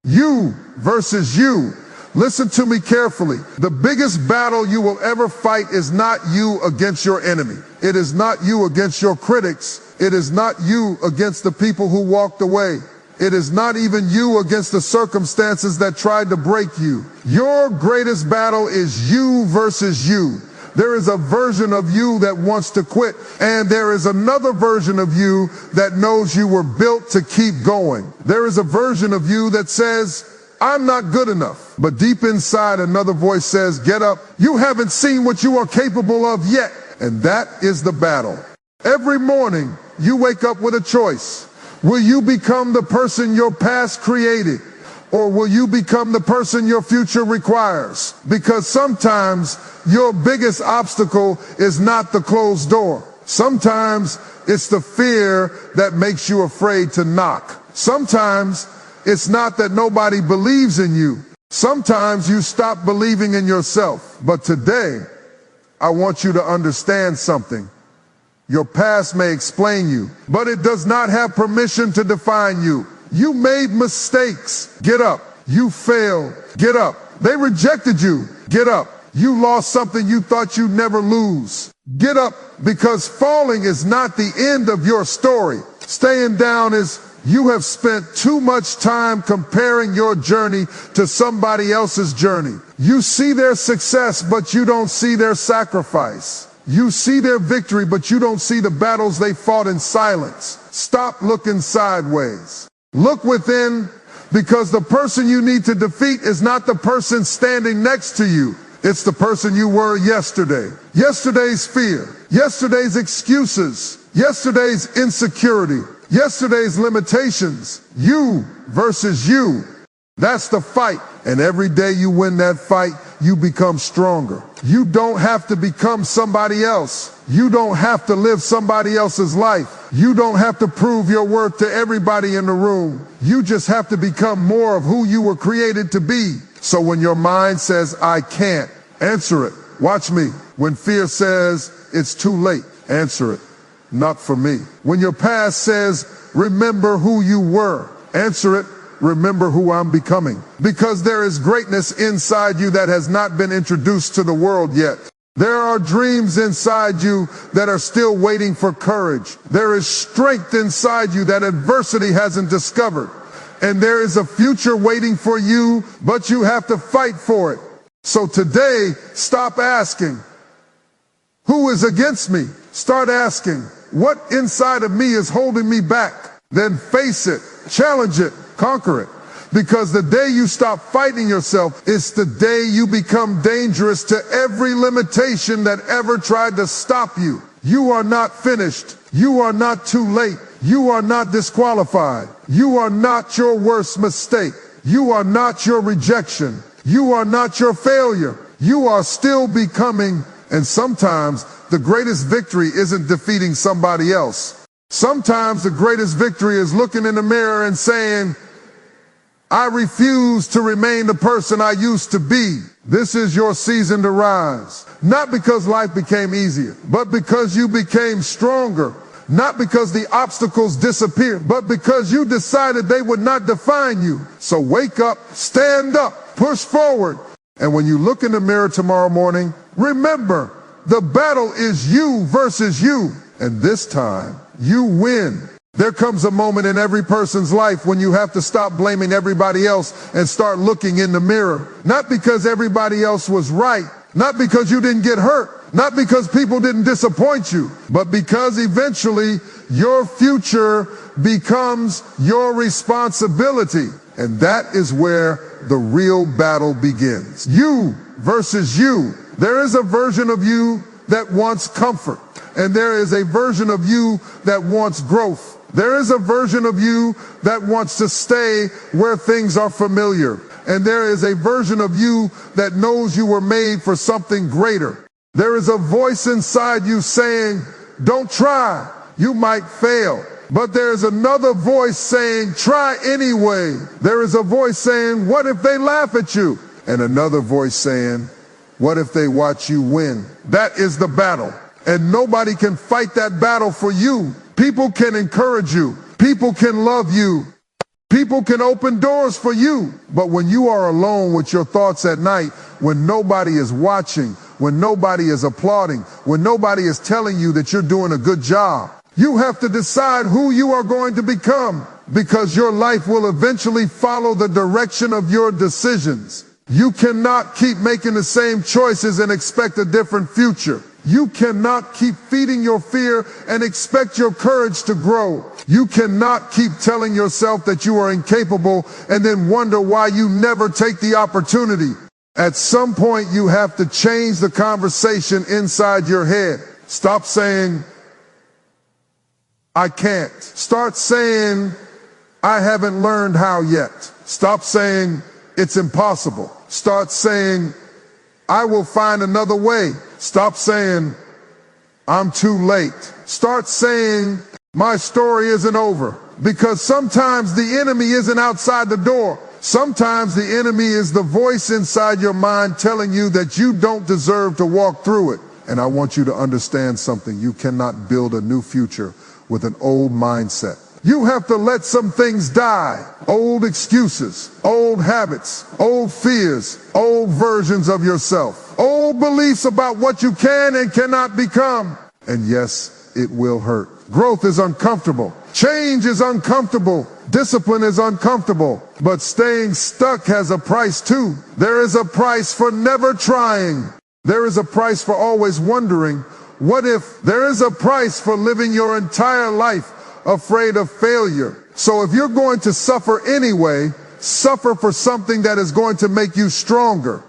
You versus you. Listen to me carefully. The biggest battle you will ever fight is not you against your enemy. It is not you against your critics. It is not you against the people who walked away. It is not even you against the circumstances that tried to break you. Your greatest battle is you versus you. There is a version of you that wants to quit, and there is another version of you that knows you were built to keep going. There is a version of you that says, I'm not good enough. But deep inside, another voice says, get up. You haven't seen what you are capable of yet. And that is the battle. Every morning, you wake up with a choice. Will you become the person your past created? Or will you become the person your future requires? Because sometimes your biggest obstacle is not the closed door. Sometimes it's the fear that makes you afraid to knock. Sometimes it's not that nobody believes in you. Sometimes you stop believing in yourself. But today, I want you to understand something. Your past may explain you, but it does not have permission to define you. You made mistakes. Get up. You failed. Get up. They rejected you. Get up. You lost something you thought you'd never lose. Get up, because falling is not the end of your story. Staying down is you have spent too much time comparing your journey to somebody else's journey. You see their success, but you don't see their sacrifice. You see their victory, but you don't see the battles they fought in silence. Stop looking sideways. Look within, because the person you need to defeat is not the person standing next to you. It's the person you were yesterday. Yesterday's fear, yesterday's excuses, yesterday's insecurity, yesterday's limitations. You versus you. That's the fight. And every day you win that fight, you become stronger. You don't have to become somebody else. You don't have to live somebody else's life. You don't have to prove your worth to everybody in the room. You just have to become more of who you were created to be. So when your mind says, I can't, answer it. Watch me. When fear says, it's too late, answer it. Not for me. When your past says, remember who you were, answer it. Remember who I'm becoming. Because there is greatness inside you that has not been introduced to the world yet. There are dreams inside you that are still waiting for courage. There is strength inside you that adversity hasn't discovered. And there is a future waiting for you, but you have to fight for it. So today, stop asking, who is against me? Start asking, what inside of me is holding me back? Then face it, challenge it, conquer it. Because the day you stop fighting yourself, it's the day you become dangerous to every limitation that ever tried to stop you. You are not finished. You are not too late. You are not disqualified. You are not your worst mistake. You are not your rejection. You are not your failure. You are still becoming. And sometimes the greatest victory isn't defeating somebody else. Sometimes the greatest victory is looking in the mirror and saying, I refuse to remain the person I used to be. This is your season to rise. Not because life became easier, but because you became stronger. Not because the obstacles disappeared, but because you decided they would not define you. So wake up, stand up, push forward. And when you look in the mirror tomorrow morning, remember, the battle is you versus you. And this time, you win. There comes a moment in every person's life when you have to stop blaming everybody else and start looking in the mirror. Not because everybody else was right, not because you didn't get hurt, not because people didn't disappoint you, but because eventually your future becomes your responsibility. And that is where the real battle begins. You versus you. There is a version of you that wants comfort, and there is a version of you that wants growth. There is a version of you that wants to stay where things are familiar. And there is a version of you that knows you were made for something greater. There is a voice inside you saying, don't try, you might fail. But there is another voice saying, try anyway. There is a voice saying, what if they laugh at you? And another voice saying, what if they watch you win? That is the battle. And nobody can fight that battle for you. People can encourage you. People can love you. People can open doors for you, but when you are alone with your thoughts at night, when nobody is watching, when nobody is applauding, when nobody is telling you that you're doing a good job, you have to decide who you are going to become, because your life will eventually follow the direction of your decisions. You cannot keep making the same choices and expect a different future. You cannot keep feeding your fear and expect your courage to grow. You cannot keep telling yourself that you are incapable and then wonder why you never take the opportunity. At some point, you have to change the conversation inside your head. Stop saying, I can't. Start saying, I haven't learned how yet. Stop saying, it's impossible. Start saying, I will find another way. Stop saying, I'm too late. Start saying, my story isn't over. Because sometimes the enemy isn't outside the door. Sometimes the enemy is the voice inside your mind telling you that you don't deserve to walk through it. And I want you to understand something. You cannot build a new future with an old mindset. You have to let some things die. Old excuses, old habits, old fears, old versions of yourself, old beliefs about what you can and cannot become. And yes, it will hurt. Growth is uncomfortable. Change is uncomfortable. Discipline is uncomfortable. But staying stuck has a price too. There is a price for never trying. There is a price for always wondering, what if? There is a price for living your entire life afraid of failure. So if you're going to suffer anyway, suffer for something that is going to make you stronger.